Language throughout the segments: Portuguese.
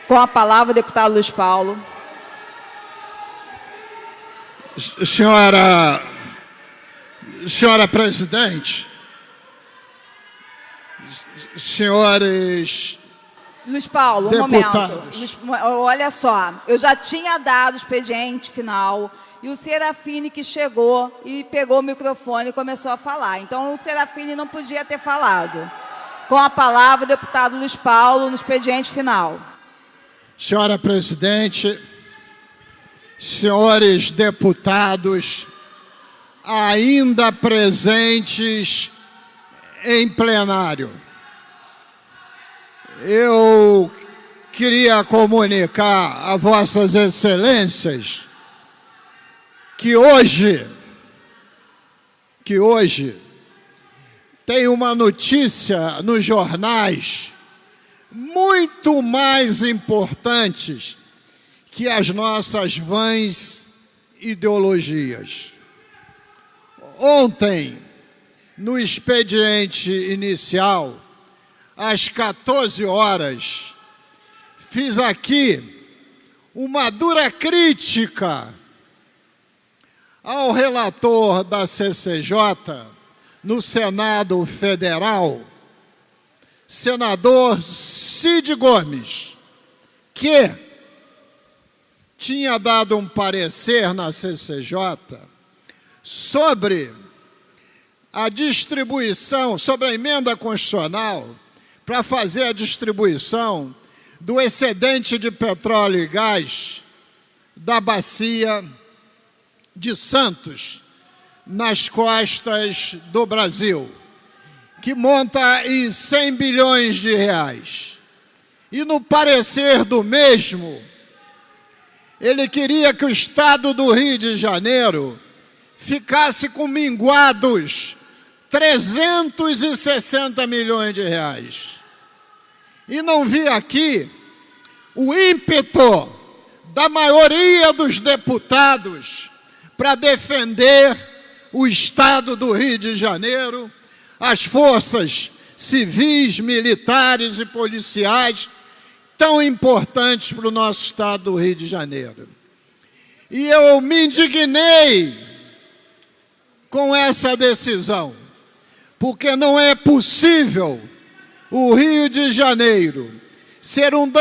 Com a palavra, o deputado Luiz Paulo. Senhora presidente, senhores Luiz Paulo, um momento. Olha só, eu já tinha dado o expediente final e o Serafini que chegou e pegou o microfone e começou a falar. Então, o Serafini não podia ter falado. Com a palavra, o deputado Luiz Paulo, no expediente final. Senhora presidente, senhores deputados ainda presentes em plenário, eu queria comunicar a vossas excelências que hoje tem uma notícia nos jornais muito mais importantes que as nossas vãs ideologias. Ontem, no expediente inicial, às 14 horas, fiz aqui uma dura crítica ao relator da CCJ no Senado Federal, senador Cid Gomes, que tinha dado um parecer na CCJ sobre a distribuição, sobre a emenda constitucional para fazer a distribuição do excedente de petróleo e gás da bacia de Santos, nas costas do Brasil, que monta em 100 bilhões de reais. E no parecer do mesmo, ele queria que o Estado do Rio de Janeiro ficasse com minguados 360 milhões de reais. E não vi aqui o ímpeto da maioria dos deputados para defender o Estado do Rio de Janeiro, as forças civis, militares e policiais tão importantes para o nosso Estado do Rio de Janeiro. E eu me indignei com essa decisão, porque não é possível o Rio de Janeiro ser um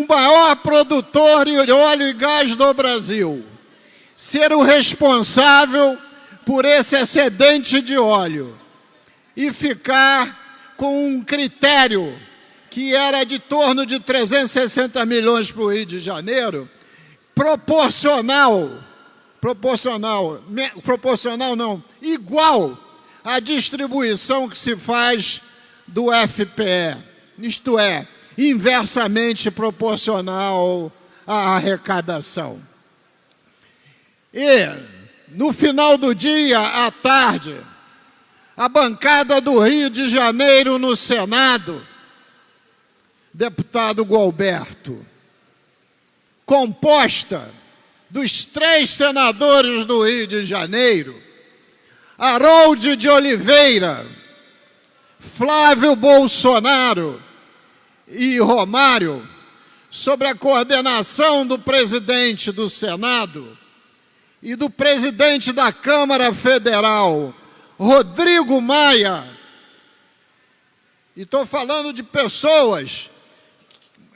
maior produtor de óleo e gás do Brasil, ser o responsável por esse excedente de óleo e ficar com um critério que era de torno de 360 milhões para o Rio de Janeiro, igual à distribuição que se faz do FPE, isto é, inversamente proporcional à arrecadação. E no final do dia, à tarde, a bancada do Rio de Janeiro no Senado, deputado Gualberto, composta dos 3 senadores do Rio de Janeiro, Harold de Oliveira, Flávio Bolsonaro e Romário, sob a coordenação do presidente do Senado e do presidente da Câmara Federal, Rodrigo Maia. E estou falando de pessoas,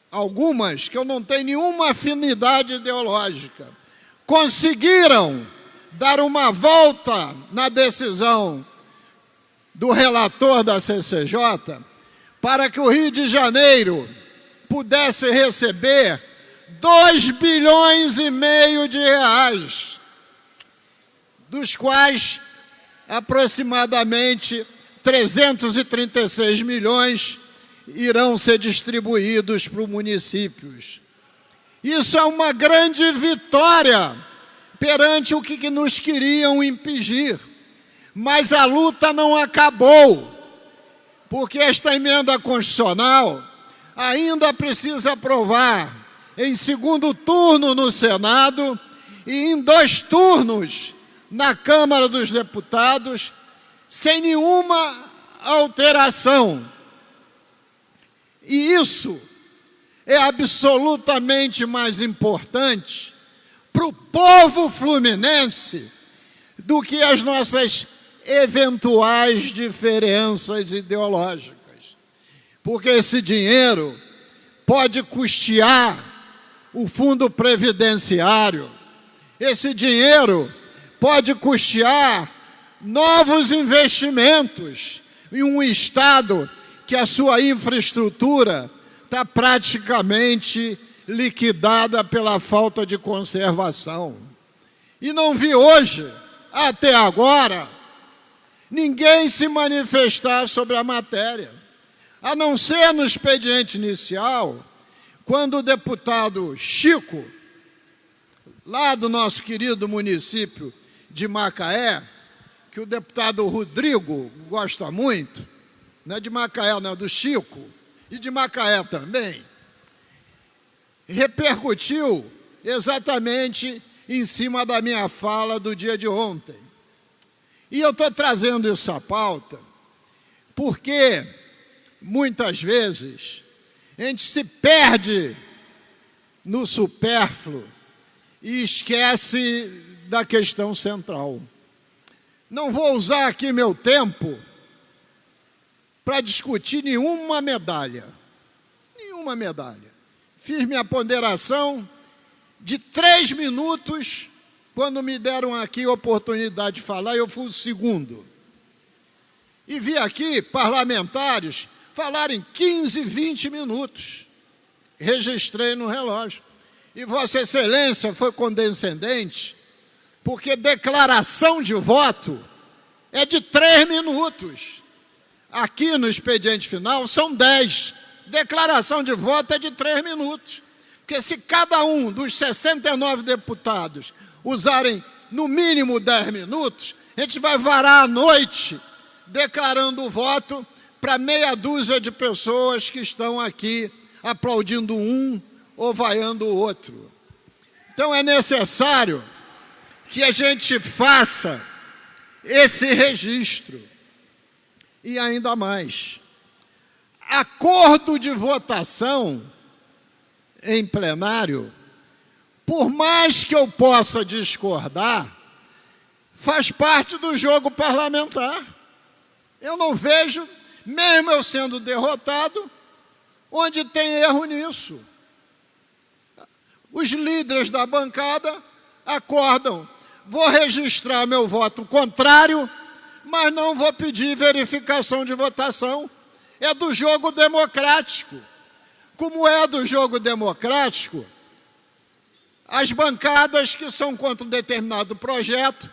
algumas que eu não tenho nenhuma afinidade ideológica, conseguiram dar uma volta na decisão do relator da CCJ para que o Rio de Janeiro pudesse receber 2,5 bilhões de reais, dos quais aproximadamente 336 milhões irão ser distribuídos para os municípios. Isso é uma grande vitória perante o que nos queriam impingir. Mas a luta não acabou, porque esta emenda constitucional ainda precisa aprovar em segundo turno no Senado e em 2 turnos na Câmara dos Deputados, sem nenhuma alteração. E isso é absolutamente mais importante para o povo fluminense do que as nossas eventuais diferenças ideológicas. Porque esse dinheiro pode custear o fundo previdenciário, esse dinheiro pode custear novos investimentos em um Estado que a sua infraestrutura está praticamente liquidada pela falta de conservação. E não vi hoje, até agora, ninguém se manifestar sobre a matéria, a não ser no expediente inicial, quando o deputado Chico, lá do nosso querido município de Macaé, que o deputado Rodrigo gosta muito, não é de Macaé, não, do Chico, e de Macaé também, repercutiu exatamente em cima da minha fala do dia de ontem. E eu estou trazendo isso à pauta porque, muitas vezes, a gente se perde no supérfluo e esquece da questão central. Não vou usar aqui meu tempo para discutir nenhuma medalha. Nenhuma medalha. Fiz minha ponderação de 3 minutos, quando me deram aqui a oportunidade de falar, eu fui o segundo. E vi aqui parlamentares falarem 15, 20 minutos. Registrei no relógio. E Vossa Excelência foi condescendente, porque declaração de voto é de 3 minutos. Aqui no expediente final são 10. Declaração de voto é de 3 minutos. Porque se cada um dos 69 deputados usarem no mínimo 10 minutos, a gente vai varar a noite declarando o voto para meia dúzia de pessoas que estão aqui aplaudindo um ou vaiando o outro. Então é necessário que a gente faça esse registro. E ainda mais, acordo de votação em plenário, por mais que eu possa discordar, faz parte do jogo parlamentar. Eu não vejo, mesmo eu sendo derrotado, onde tem erro nisso. Os líderes da bancada acordam, vou registrar meu voto contrário, mas não vou pedir verificação de votação. É do jogo democrático. Como é do jogo democrático, as bancadas que são contra um determinado projeto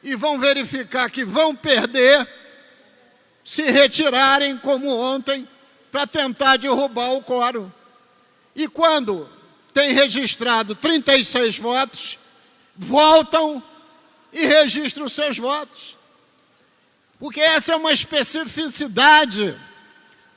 e vão verificar que vão perder, se retirarem, como ontem, para tentar derrubar o quórum. E quando tem registrado 36 votos, voltam e registram seus votos. Porque essa é uma especificidade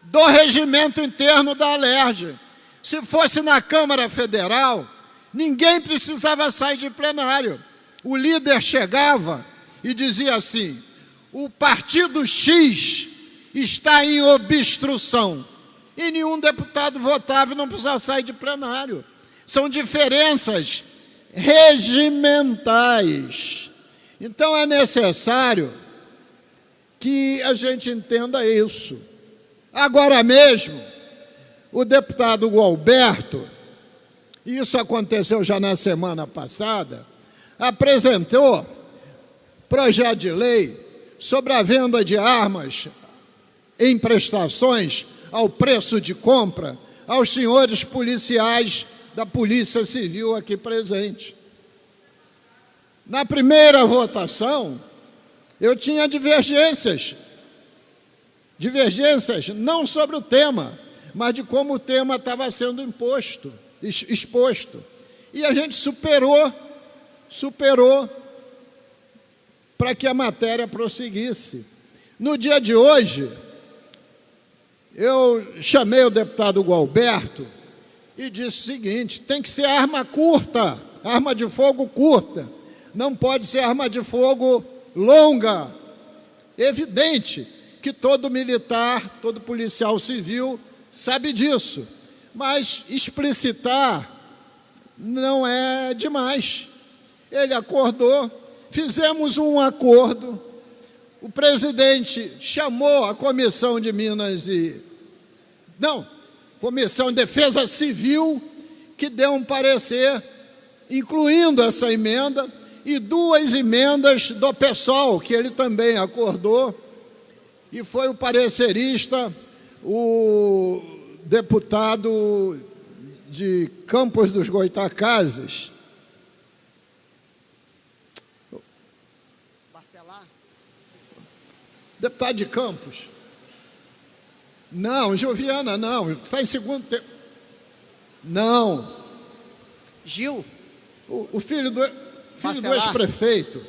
do regimento interno da Alerj. Se fosse na Câmara Federal, ninguém precisava sair de plenário. O líder chegava e dizia assim: o partido X está em obstrução. E nenhum deputado votava e não precisava sair de plenário. São diferenças regimentais. Então é necessário que a gente entenda isso. Agora mesmo, o deputado Gualberto, e isso aconteceu já na semana passada, apresentou projeto de lei sobre a venda de armas em prestações ao preço de compra aos senhores policiais da Polícia Civil aqui presente. Na primeira votação, eu tinha divergências não sobre o tema, mas de como o tema estava sendo exposto. E a gente superou para que a matéria prosseguisse. No dia de hoje, eu chamei o deputado Gualberto e disse o seguinte: tem que ser arma curta, arma de fogo curta, não pode ser arma de fogo longa. Evidente que todo militar, todo policial civil sabe disso, Mas explicitar não é demais. Ele acordou, fizemos um acordo, o presidente chamou a Comissão de Minas Comissão de Defesa Civil, que deu um parecer, incluindo essa emenda, e 2 emendas do PSOL, que ele também acordou, e foi o parecerista, o deputado de Campos dos Goytacazes, deputado de Campos. Não, Joviana, não. Está em segundo tempo. Não. Gil? O filho do ex-prefeito.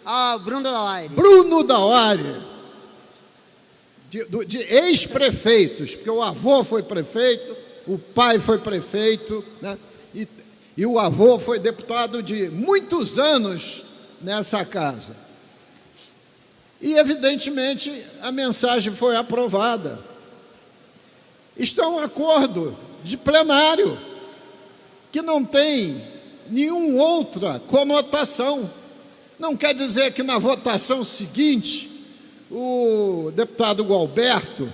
Ah, Bruno Dauari. Bruno Dauari. De ex-prefeitos, porque o avô foi prefeito, o pai foi prefeito, né? E o avô foi deputado de muitos anos nessa casa. E, evidentemente, a mensagem foi aprovada. Isto é um acordo de plenário, que não tem nenhuma outra conotação. Não quer dizer que na votação seguinte o deputado Gualberto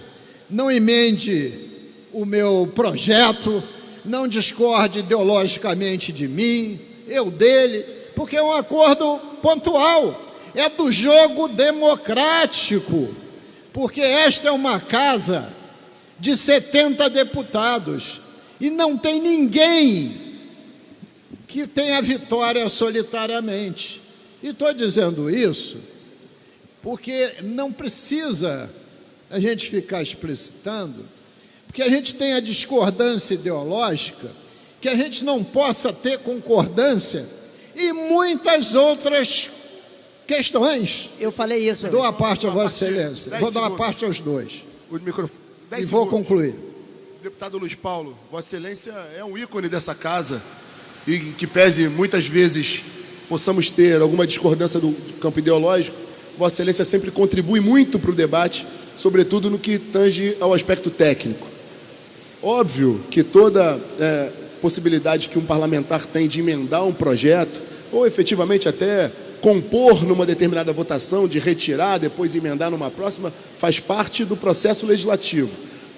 não emende o meu projeto, não discorde ideologicamente de mim, eu dele, porque é um acordo pontual. É do jogo democrático, porque esta é uma casa de 70 deputados e não tem ninguém que tenha vitória solitariamente. E estou dizendo isso porque não precisa a gente ficar explicitando, porque a gente tem a discordância ideológica, que a gente não possa ter concordância em muitas outras questões. Eu falei isso. Dou a parte a Vossa Excelência. Vou dar uma parte aos dois. O microfone. E vou concluir. Deputado Luiz Paulo, Vossa Excelência é um ícone dessa casa e que pese muitas vezes possamos ter alguma discordância do campo ideológico, Vossa Excelência sempre contribui muito para o debate, sobretudo no que tange ao aspecto técnico. Óbvio que toda possibilidade que um parlamentar tem de emendar um projeto, ou efetivamente até compor numa determinada votação, de retirar, depois emendar numa próxima, faz parte do processo legislativo.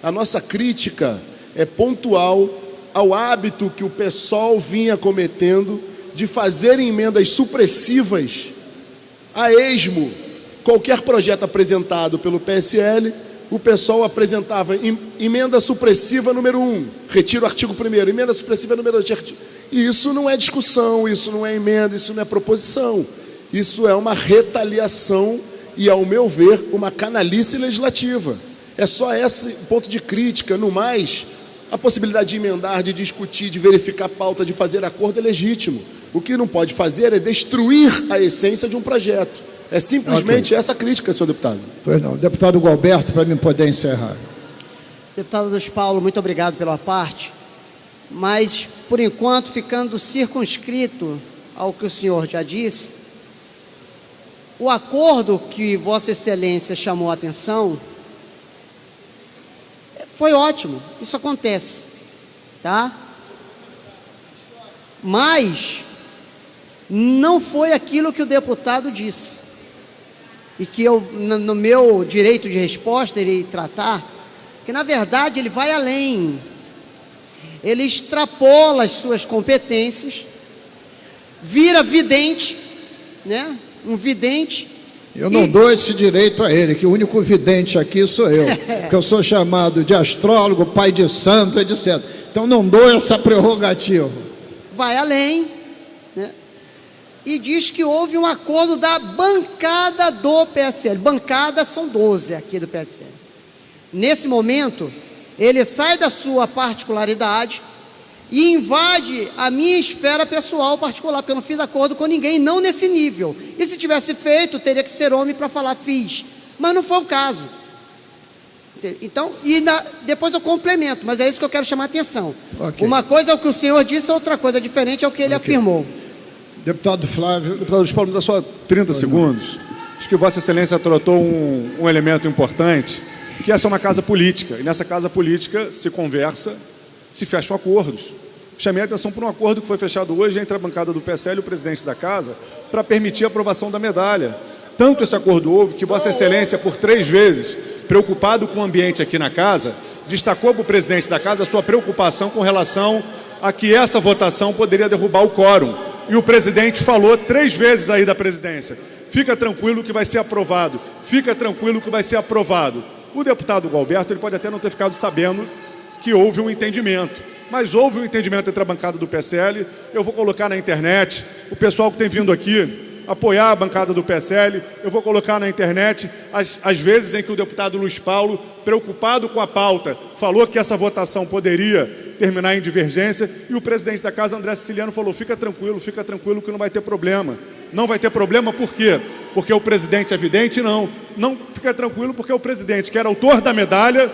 A nossa crítica é pontual ao hábito que o PSOL vinha cometendo de fazer emendas supressivas a esmo. Qualquer projeto apresentado pelo PSL, o PSOL apresentava emenda supressiva número 1, retira o artigo 1º, emenda supressiva número 2. E isso não é discussão, isso não é emenda, isso não é proposição. Isso é uma retaliação e, ao meu ver, uma canalice legislativa. É só esse ponto de crítica. No mais, a possibilidade de emendar, de discutir, de verificar a pauta, de fazer acordo é legítimo. O que não pode fazer é destruir a essência de um projeto. É simplesmente essa crítica, senhor deputado. Pois não. Deputado Gualberto, para mim poder encerrar. Deputado Luiz Paulo, muito obrigado pela parte, mas, por enquanto, ficando circunscrito ao que o senhor já disse, o acordo que Vossa Excelência chamou a atenção foi ótimo, isso acontece, tá? Mas não foi aquilo que o deputado disse, e que eu, no meu direito de resposta, irei tratar, que na verdade ele vai além, ele extrapola as suas competências, vira vidente, né? Um vidente. Eu não dou esse direito a ele, que o único vidente aqui sou eu, que eu sou chamado de astrólogo, pai de santo, etc. Então não dou essa prerrogativa. Vai além, né? E diz que houve um acordo da bancada do PSL. Bancada são 12 aqui do PSL. Nesse momento, ele sai da sua particularidade e invade a minha esfera pessoal particular, porque eu não fiz acordo com ninguém, não nesse nível. E se tivesse feito, teria que ser homem para falar fiz. Mas não foi o caso. Então, depois eu complemento, mas é isso que eu quero chamar a atenção. Okay. Uma coisa é o que o senhor disse, outra coisa diferente é o que ele afirmou. Deputado Flávio. Deputado Luiz Paulo, me dá só 30 segundos. Acho que Vossa Excelência tratou um elemento importante, que essa é uma casa política, e nessa casa política se conversa, se fecham acordos. Chamei a atenção para um acordo que foi fechado hoje entre a bancada do PSL e o presidente da Casa para permitir a aprovação da medalha. Tanto esse acordo houve que Vossa Excelência, por 3 vezes, preocupado com o ambiente aqui na Casa, destacou para o presidente da Casa a sua preocupação com relação a que essa votação poderia derrubar o quórum. E o presidente falou 3 vezes aí da presidência: fica tranquilo que vai ser aprovado, fica tranquilo que vai ser aprovado. O deputado Gualberto, ele pode até não ter ficado sabendo que houve um entendimento, mas houve um entendimento entre a bancada do PSL. Eu vou colocar na internet, o pessoal que tem vindo aqui apoiar a bancada do PSL, eu vou colocar na internet as vezes em que o deputado Luiz Paulo, preocupado com a pauta, falou que essa votação poderia terminar em divergência, e o presidente da Casa, André Siciliano, falou: fica tranquilo que não vai ter problema. Não vai ter problema por quê? Porque o presidente é vidente? Não fica tranquilo porque o presidente, que era autor da medalha,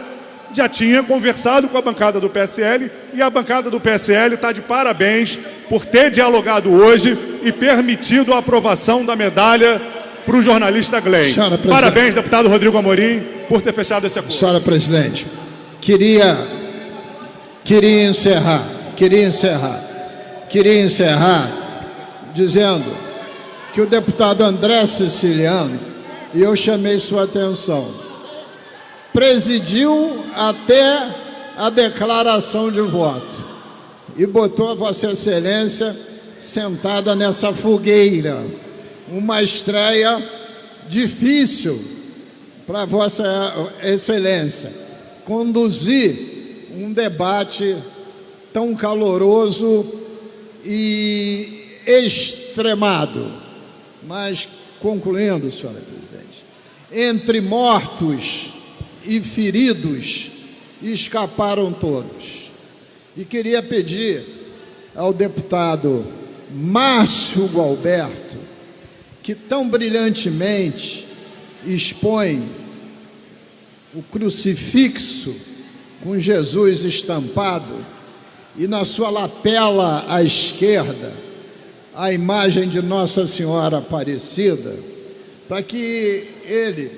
já tinha conversado com a bancada do PSL, e a bancada do PSL está de parabéns por ter dialogado hoje e permitido a aprovação da medalha para o jornalista Glenn. Parabéns, deputado Rodrigo Amorim, por ter fechado esse acordo. Senhora presidente, queria encerrar dizendo que o deputado André Siciliano, e eu chamei sua atenção, presidiu até a declaração de voto e botou a Vossa Excelência sentada nessa fogueira. Uma estreia difícil para Vossa Excelência conduzir um debate tão caloroso e extremado. Mas, concluindo, senhora presidente, entre mortos e feridos escaparam todos. E queria pedir ao deputado Márcio Gualberto, que tão brilhantemente expõe o crucifixo com Jesus estampado e na sua lapela à esquerda a imagem de Nossa Senhora Aparecida, para que ele,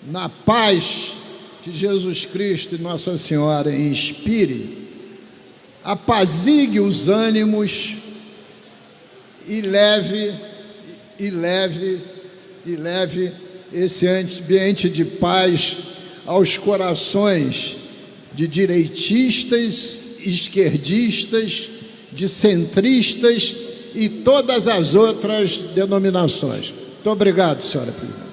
na paz que Jesus Cristo e Nossa Senhora inspire, apazigue os ânimos e leve esse ambiente de paz aos corações de direitistas, esquerdistas, de centristas e todas as outras denominações. Muito obrigado, senhora presidente.